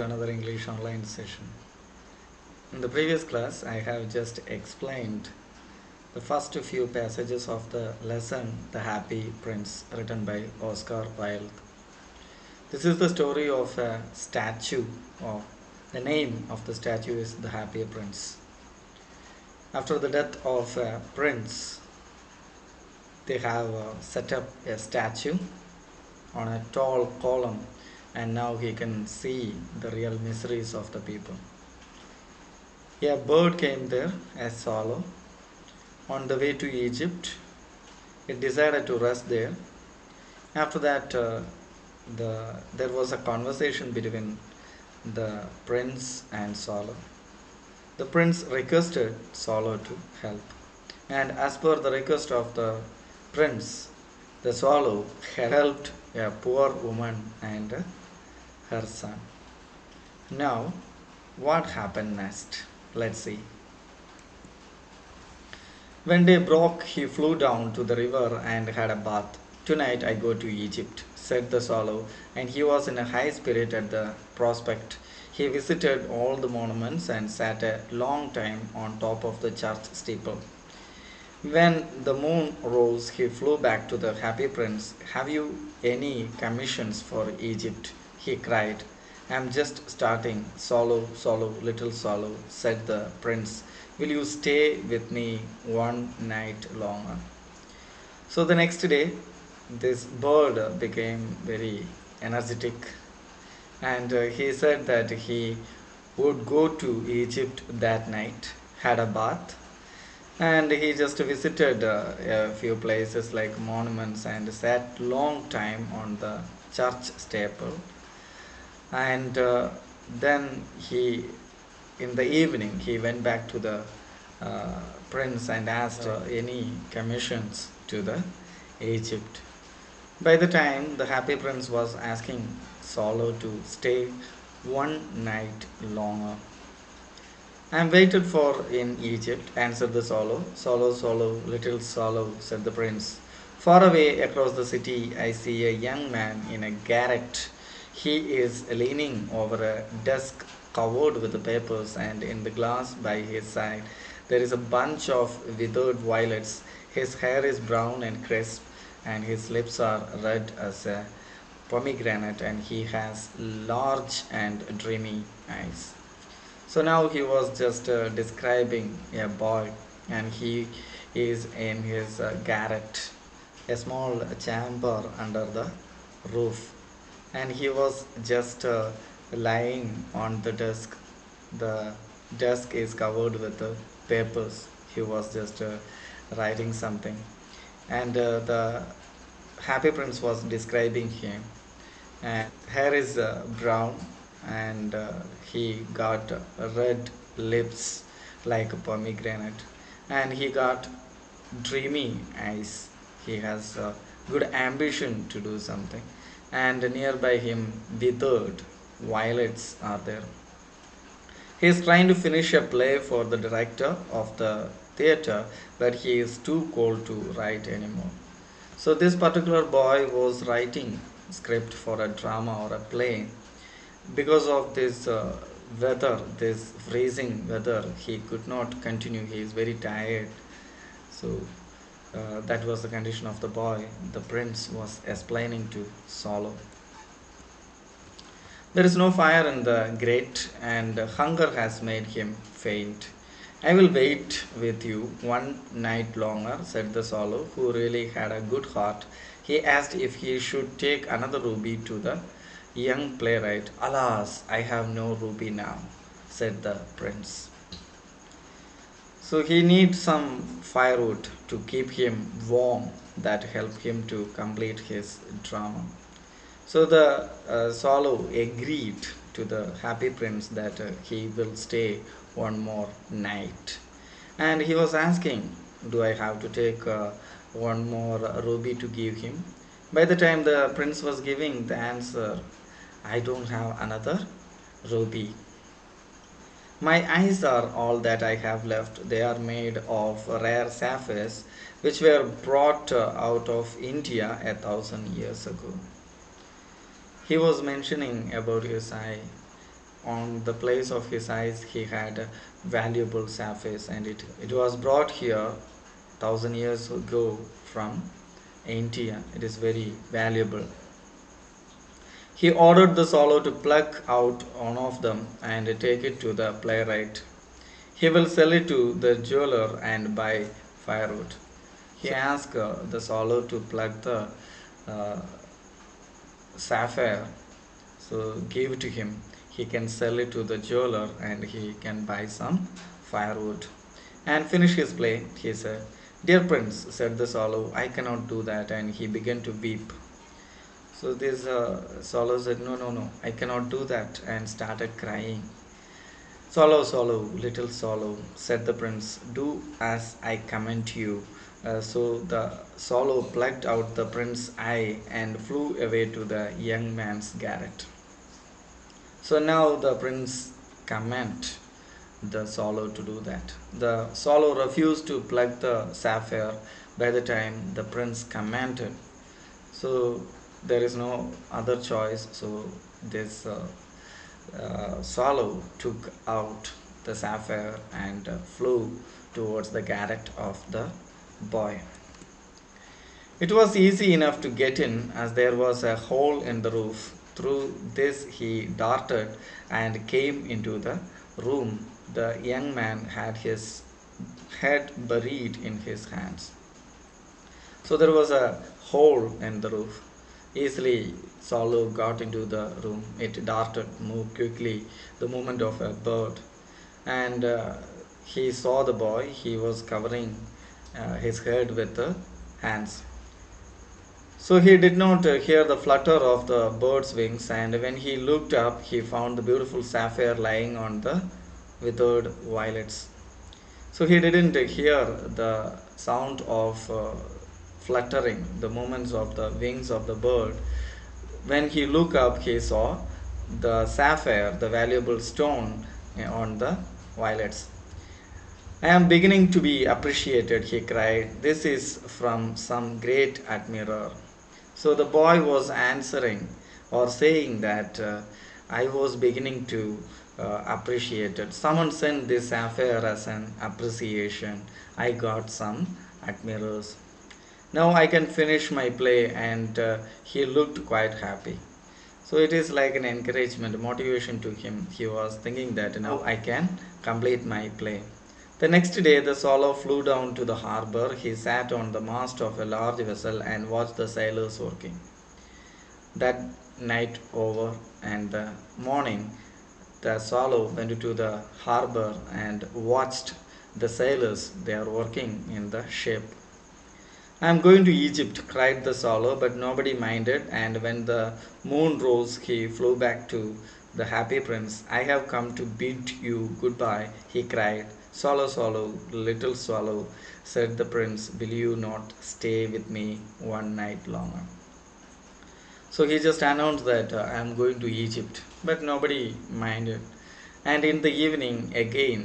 another English online session. In the previous class, I have just explained the first few passages of the lesson The Happy Prince, written by Oscar Wilde. This is the story of a statue, or the name of the statue is The Happy Prince. After the death of a prince, they have set up a statue on a tall column, and now he can see the real miseries of the people. A bird came there, a swallow. On the way to Egypt, it decided to rest there. After that, there was a conversation between the prince and swallow. The prince requested swallow to help, and as per the request of the prince, the swallow helped a poor woman and her son. Now, what happened next? Let's see. When day broke, he flew down to the river and had a bath. "Tonight I go to Egypt," said the swallow, and he was in a high spirit at the prospect. He visited all the monuments and sat a long time on top of the church steeple. When the moon rose, he flew back to the happy prince. "Have you any commissions for Egypt?" he cried. "I'm just starting." "Swallow, swallow, little swallow," said the prince, "will you stay with me one night longer?" So the next day, this bird became very energetic, and he said that he would go to Egypt that night, had a bath, and he just visited a few places like monuments and sat long time on the church steeple. And then in the evening, he went back to the prince and asked any commissions to the Egypt. By the time, the happy prince was asking swallow to stay one night longer. "I'm waited for in Egypt," answered the swallow. "Swallow, swallow, little swallow," said the prince. "Far away across the city, I see a young man in a garret. He is leaning over a desk covered with papers, and in the glass by his side there is a bunch of withered violets. His hair is brown and crisp, and his lips are red as a pomegranate, and he has large and dreamy eyes." So now he was just describing a boy, and he is in his garret, a small chamber under the roof, and he was just lying on the desk. The desk is covered with papers. He was just writing something, and the happy prince was describing him. And hair is brown, and he got red lips like a pomegranate, and he got dreamy eyes. He has good ambition to do something, and nearby him withered violets are there. He is trying to finish a play for the director of the theater, but he is too cold to write anymore. So this particular boy was writing script for a drama or a play. Because of this weather, this freezing weather, he could not continue. He is very tired. So that was the condition of the boy. The prince was explaining to swallow. "There is no fire in the grate, and hunger has made him faint. I will wait with you one night longer," said the swallow, who really had a good heart. He asked if he should take another ruby to the young playwright. "Alas, I have no ruby now," said the prince. So he needs some firewood to keep him warm, that help him to complete his drama. So the swallow agreed to the happy prince that he will stay one more night. And he was asking, "Do I have to take one more ruby to give him?" By the time the prince was giving the answer, "I don't have another ruby. My eyes are all that I have left. They are made of rare sapphires, which were brought out of India 1,000 years ago." He was mentioning about his eye. on the place of his eyes he had a valuable sapphires, and it was brought here 1,000 years ago from India. It is very valuable. He ordered the swallow to pluck out one of them and take it to the playwright. He will sell it to the jeweler and buy firewood. He asked the swallow to pluck the uh, sapphire, so give it to him. He can sell it to the jeweler and he can buy some firewood and finish his play. He said, "Dear prince," said the swallow, "I cannot do that," and he began to weep. So this swallow said, "No, no, no, I cannot do that," and started crying. "Swallow, swallow, little swallow," said the prince, "do as I command you." So the swallow plucked out the prince's eye and flew away to the young man's garret. So now the prince commanded the swallow to do that. The swallow refused to pluck the sapphire by the time the prince commanded. So there is no other choice. So this swallow took out the sapphire and flew towards the garret of the boy. It was easy enough to get in, as there was a hole in the roof. Through this he darted and came into the room. The young man had his head buried in his hands. So there was a hole in the roof. Easily, Swallow got into the room. It darted, moved quickly, the movement of a bird. And he saw the boy. He was covering his head with the hands. So he did not hear the flutter of the bird's wings, and when he looked up, he found the beautiful sapphire lying on the withered violets. So he didn't hear the sound of fluttering, the movements of the wings of the bird. When he looked up, he saw the sapphire, the valuable stone, on the violets. "I am beginning to be appreciated," he cried. "This is from some great admirer." So the boy was answering or saying that I was beginning to appreciate it. Someone sent this affair as an appreciation. I got some admirers. Now I can finish my play, and he looked quite happy. So it is like an encouragement, motivation to him. He was thinking that now I can complete my play. The next day, the swallow flew down to the harbor. He sat on the mast of a large vessel and watched the sailors working. That night over, and the morning, the swallow went to the harbor and watched the sailors. They are working in the ship. "I am going to Egypt," cried the swallow, but nobody minded, and when the moon rose, he flew back to the happy prince. "I have come to bid you goodbye," he cried. "Swallow, swallow, little swallow," said the prince, "will you not stay with me one night longer?" So he just announced that I am going to Egypt, but nobody minded. And in the evening again,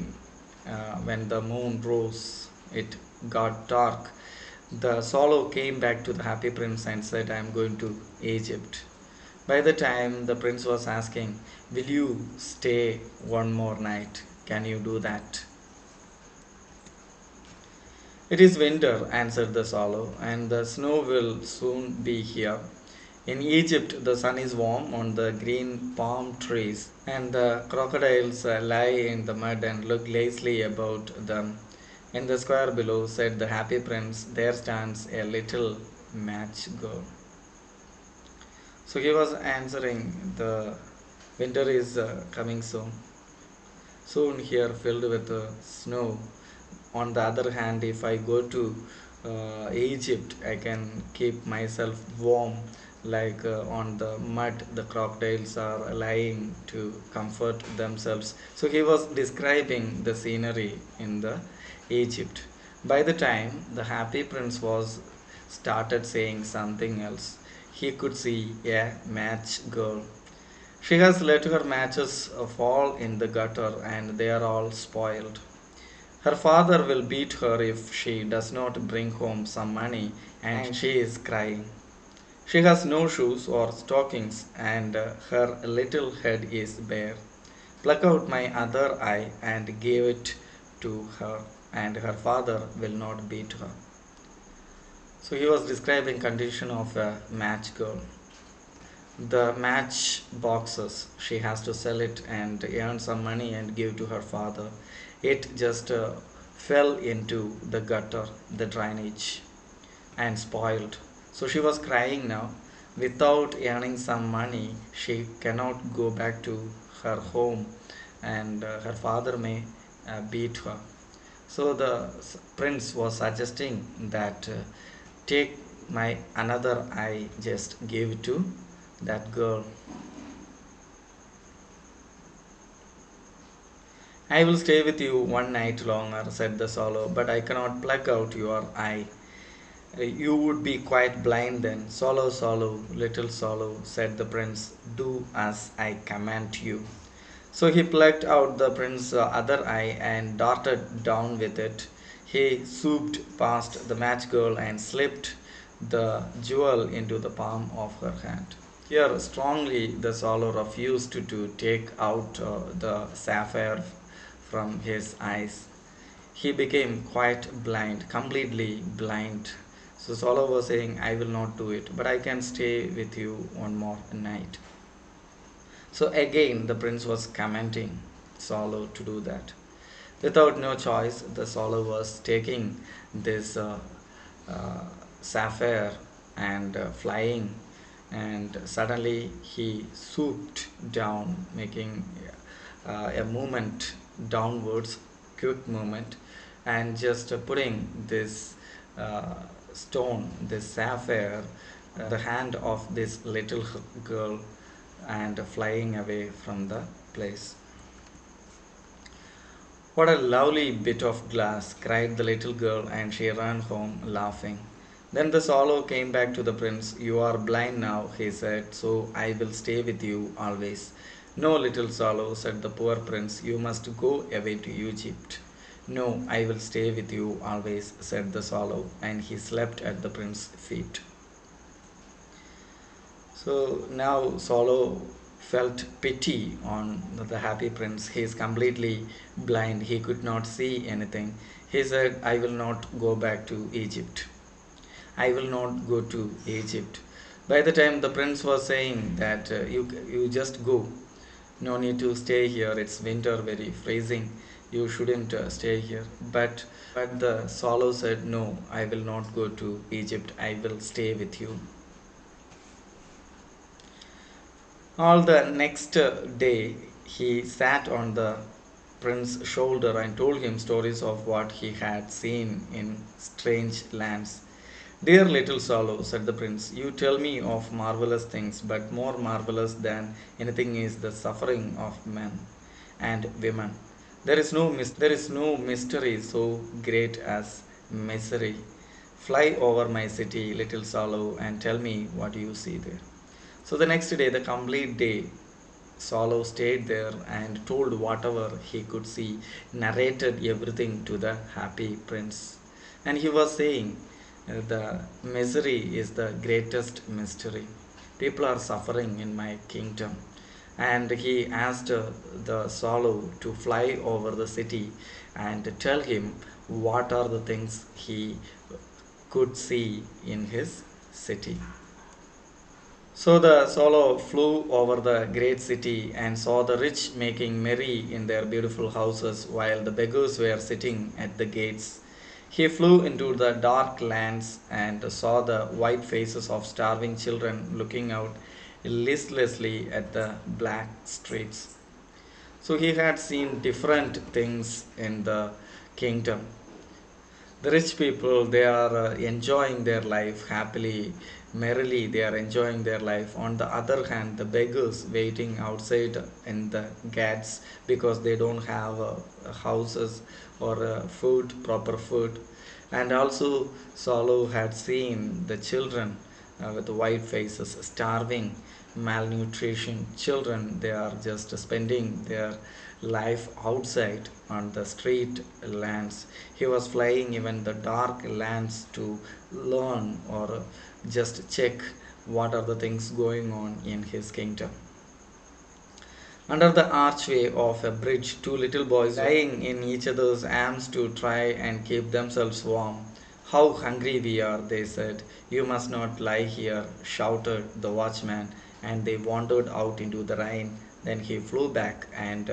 when the moon rose, it got dark. The swallow came back to the happy prince and said, "I am going to Egypt." By the time the prince was asking, "Will you stay one more night? Can you do that?" "It is winter," answered the swallow, "and the snow will soon be here. In Egypt, the sun is warm on the green palm trees, and the crocodiles lie in the mud and look lazily about them. In the square below," said the happy prince, "there stands a little match girl." So he was answering, the winter is coming soon. Soon here filled with snow. On the other hand, if I go to Egypt, I can keep myself warm, like on the mud the crocodiles are lying to comfort themselves. So he was describing the scenery in the Egypt. By the time the happy prince was started saying something else, he could see a match girl. "She has let her matches fall in the gutter, and they are all spoiled. Her father will beat her if she does not bring home some money, and she is crying. She has no shoes or stockings, and her little head is bare. Pluck out my other eye and give it to her, and her father will not beat her. So he was describing condition of a match girl. The match boxes, she has to sell it and earn some money and give to her father. It just fell into the gutter, the drainage, and spoiled. So she was crying now. Without earning some money, she cannot go back to her home, and her father may beat her. So the prince was suggesting that take my another eye, just give it to that girl. I will stay with you one night longer, said the swallow, but I cannot pluck out your eye. You would be quite blind then. Swallow, swallow, little swallow, said the prince, do as I command you. So he plucked out the prince's other eye and darted down with it. He swooped past the match girl and slipped the jewel into the palm of her hand. Here, strongly, the swallow refused to take out the sapphire from his eyes. He became quite blind, completely blind. So swallow was saying, I will not do it, but I can stay with you one more night. So again, the prince was commanding swallow to do that. Without no choice, the swallow was taking this uh, sapphire and flying, and suddenly he swooped down, making a movement downwards, quick movement, and just putting this uh, stone, this sapphire, the hand of this little girl, and flying away from the place. What a lovely bit of glass, cried the little girl, and she ran home laughing. Then the swallow came back to the prince. You are blind now, he said, so I will stay with you always. No, little swallow, said the poor prince, you must go away to Egypt. No, I will stay with you always, said the swallow, and he slept at the prince's feet. So now Swallow felt pity on the happy prince. He is completely blind, he could not see anything. He said, I will not go back to Egypt. I will not go to Egypt. By the time the prince was saying that you just go, no need to stay here. It's winter, very freezing. You shouldn't stay here. But the swallow said, no, I will not go to Egypt. I will stay with you. All the next day, he sat on the prince's shoulder and told him stories of what he had seen in strange lands. Dear little swallow, said the prince, you tell me of marvelous things, but more marvelous than anything is the suffering of men and women. There is no mystery so great as misery. Fly over my city, little swallow, and tell me what you see there. So the next day, the complete day, Swallow stayed there and told whatever he could see, narrated everything to the happy prince. And he was saying, the misery is the greatest mystery. People are suffering in my kingdom. And he asked the swallow to fly over the city and tell him what are the things he could see in his city. So the swallow flew over the great city and saw the rich making merry in their beautiful houses while the beggars were sitting at the gates. He flew into the dark lands and saw the white faces of starving children looking out listlessly at the black streets. So he had seen different things in the kingdom. The rich people, they are enjoying their life happily, merrily, they are enjoying their life. On the other hand, the beggars waiting outside in the gates because they don't have houses or food, proper food. And also Swallow had seen the children with white faces, starving, malnutrition children. They are just spending their life outside on the street lands. He was flying even the dark lands to learn or just check what are the things going on in his kingdom. Under the archway of a bridge, two little boys lying in each other's arms to try and keep themselves warm. How hungry we are, they said. You must not lie here, shouted the watchman, and they wandered out into the rain. Then he flew back and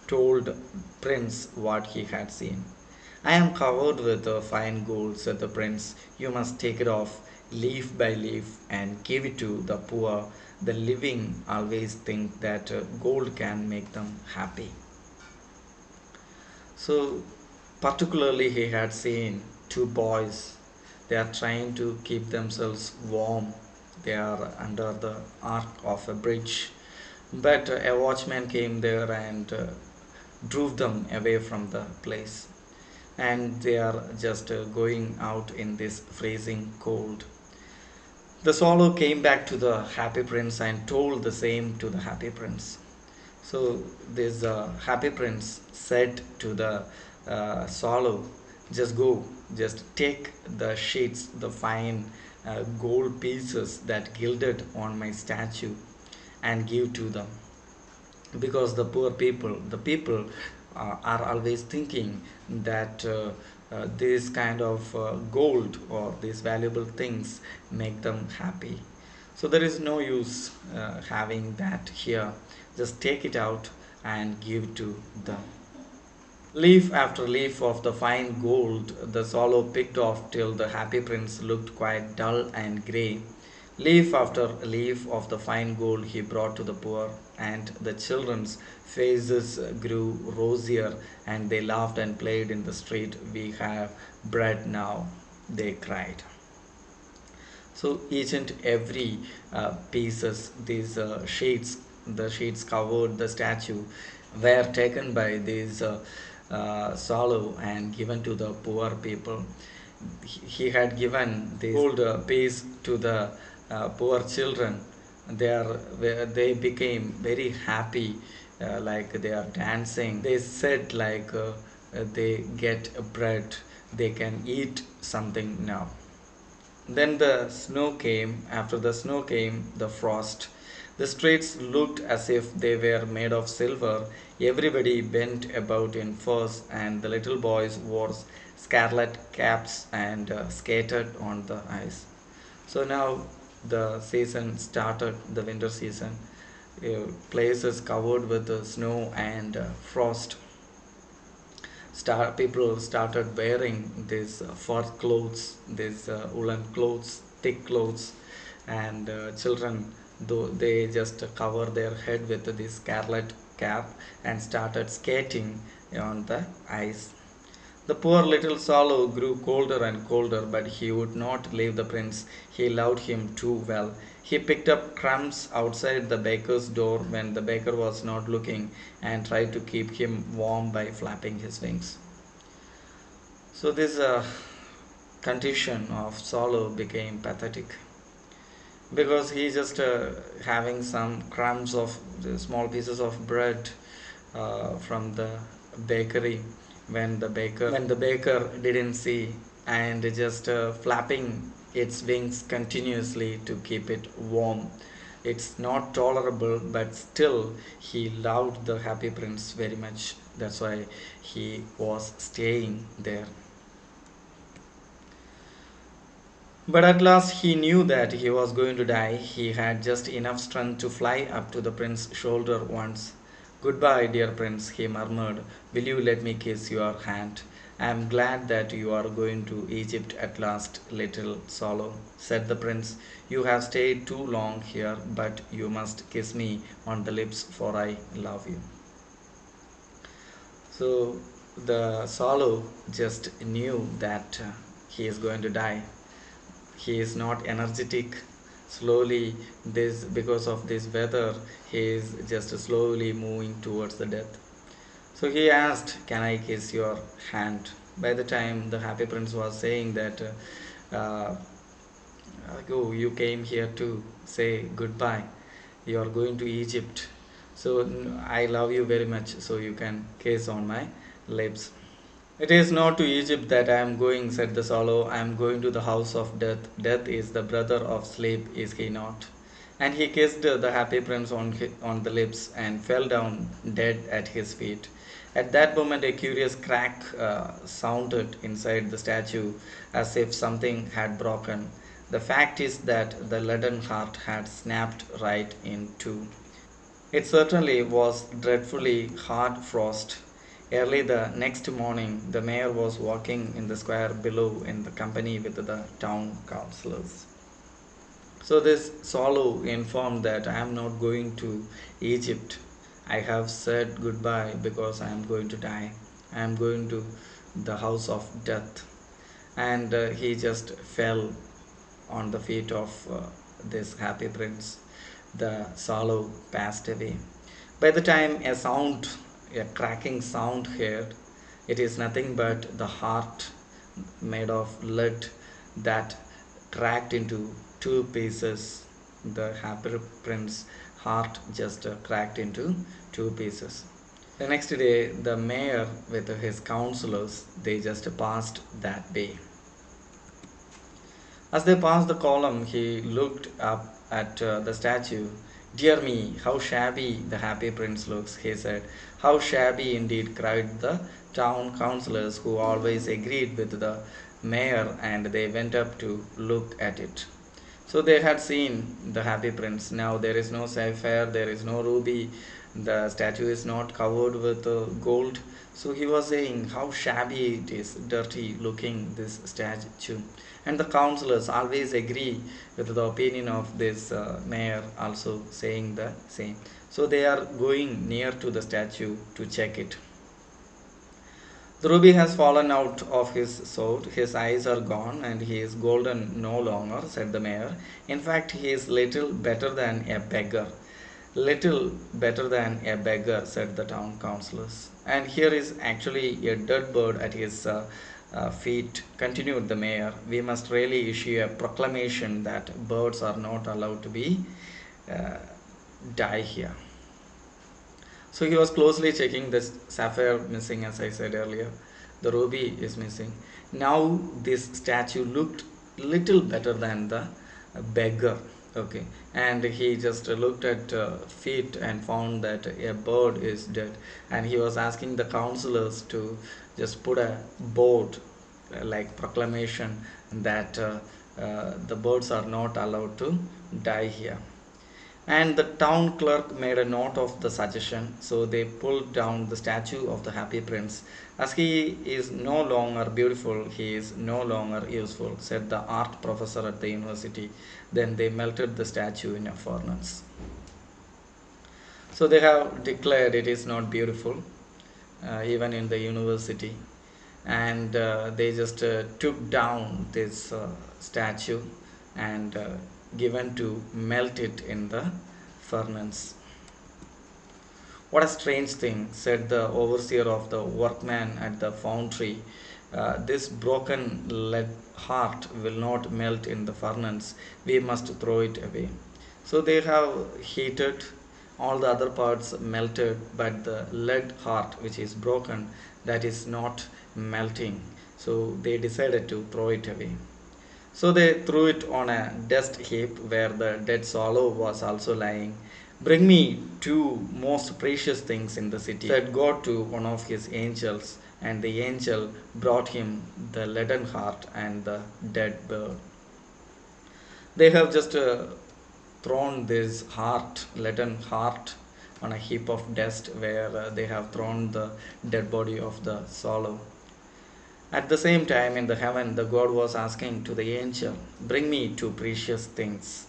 told Prince what he had seen. I am covered with fine gold, said the prince. You must take it off leaf by leaf and give it to the poor. The living always think that gold can make them happy. So, particularly, he had seen two boys. They are trying to keep themselves warm. They are under the arc of a bridge. But a watchman came there and drove them away from the place. And they are just going out in this freezing cold. The swallow came back to the happy prince and told the same to the happy prince. So this happy prince said to the swallow, just go, just take the sheets, the fine gold pieces that gilded on my statue and give to them, because the poor people, the people are always thinking that this kind of gold or these valuable things make them happy. So there is no use having that here. Just take it out and give to them. Leaf after leaf of the fine gold the swallow picked off till the happy prince looked quite dull and grey. Leaf after leaf of the fine gold he brought to the poor, and the children's faces grew rosier, and they laughed and played in the street. We have bread now, they cried. So each and every pieces, these sheets, the sheets covered the statue, were taken by these swallow and given to the poor people. He had given the gold piece to the poor children. They became very happy, like they are dancing. They said like they get bread, they can eat something now. Then the snow came. After the snow came the frost. The streets looked as if they were made of silver. Everybody bent about in furs, and the little boys wore scarlet caps and skated on the ice. So now the season started, the winter season. Places covered with snow and frost. People started wearing these fur clothes, these woolen clothes, thick clothes, and children, though they just cover their head with this scarlet cap and started skating on the ice. The poor little swallow grew colder and colder, but he would not leave the prince. He loved him too well. He picked up crumbs outside the baker's door when the baker was not looking, and tried to keep him warm by flapping his wings. So this condition of swallow became pathetic, because he just having some crumbs of the small pieces of bread from the bakery, when the baker didn't see, and just flapping its wings continuously to keep it warm. It's not tolerable, but still he loved the happy prince very much. That's why he was staying there. But at last he knew that he was going to die. He had just enough strength to fly up to the prince's shoulder once. Goodbye, dear prince, he murmured. Will you let me kiss your hand? I am glad that you are going to Egypt at last, little swallow, said the prince. You have stayed too long here, but you must kiss me on the lips, for I love you. So the swallow just knew that he is going to die. He is not energetic. Slowly, this because of this weather, he is just slowly moving towards the death. So he asked, can I kiss your hand? By the time the happy prince was saying that, uh, oh, you came here to say goodbye, you are going to Egypt, so I love you very much, so you can kiss on my lips. It is not to Egypt that I am going, said the swallow. I am going to the house of death. Death is the brother of sleep, is he not? And he kissed the happy prince on the lips and fell down dead at his feet. At that moment, a curious crack sounded inside the statue as if something had broken. The fact is that the leaden heart had snapped right in two. It certainly was dreadfully hard frost. Early the next morning, the mayor was walking in the square below in the company with the town councillors. So this swallow informed that I am not going to Egypt. I have said goodbye because I am going to die. I am going to the house of death. And he just fell on the feet of this happy prince. The swallow passed away. By the time a cracking sound heard, it is nothing but the heart made of lead that cracked into two pieces. The happy prince's heart just cracked into two pieces. The next day, the mayor with his councillors, they just passed that way. As they passed the column, he looked up at the statue. Dear me, how shabby the happy prince looks, he said. How shabby indeed, cried the town councillors, who always agreed with the mayor, and they went up to look at it. So they had seen the happy prince. Now there is no sapphire, there is no ruby, the statue is not covered with gold. So he was saying how shabby it is, dirty looking this statue. And the councillors always agree with the opinion of this mayor, also saying the same. So they are going near to the statue to check it. The ruby has fallen out of his sword, his eyes are gone, and he is golden no longer, said the mayor. In fact, he is little better than a beggar. Little better than a beggar, said the town councillors. And here is actually a dead bird at his feet, continued the mayor. We must really issue a proclamation that birds are not allowed to be uh, die here. So he was closely checking this sapphire missing, as I said earlier. The ruby is missing. Now this statue looked little better than the beggar. Okay, and he just looked at feet and found that a bird is dead. And he was asking the councillors to just put a board like proclamation that the birds are not allowed to die here. And the town clerk made a note of the suggestion, so they pulled down the statue of the happy prince. As he is no longer beautiful, he is no longer useful, said the art professor at the university. Then they melted the statue in a furnace. So they have declared it is not beautiful, even in the university. And they just took down this statue and given to melt it in the furnace. What a strange thing, said the overseer of the workmen at the foundry. This broken lead heart will not melt in the furnace. We must throw it away. So they have heated, all the other parts melted, but the lead heart, which is broken, that is not melting. So they decided to throw it away. So they threw it on a dust heap where the dead swallow was also lying. Bring me two most precious things in the city, said God to one of his angels, and the angel brought him the leaden heart and the dead bird. They have just thrown this heart, leaden heart, on a heap of dust where they have thrown the dead body of the swallow. At the same time, in the heaven, the God was asking to the angel, bring me two precious things.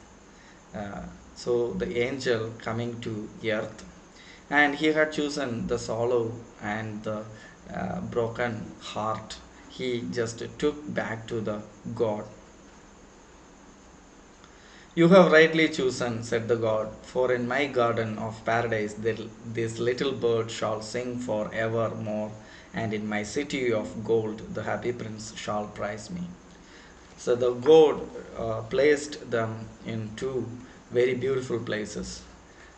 So the angel coming to earth, and he had chosen the swallow and the broken heart. He just took back to the God. You have rightly chosen, said the God, for in my garden of paradise this little bird shall sing for evermore, and in my city of gold the happy prince shall prize me. So the God placed them in two very beautiful places.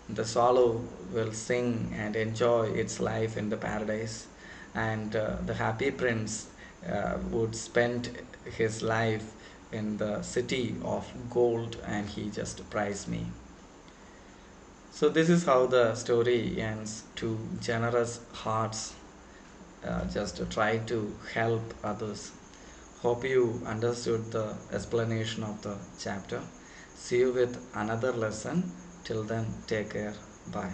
The swallow will sing and enjoy its life in the paradise, and the happy prince would spend his life in the city of gold, and he just prized me. So this is how the story ends. Two generous hearts just try to help others. Hope you understood the explanation of the chapter. See you with another lesson. Till then, take care. Bye.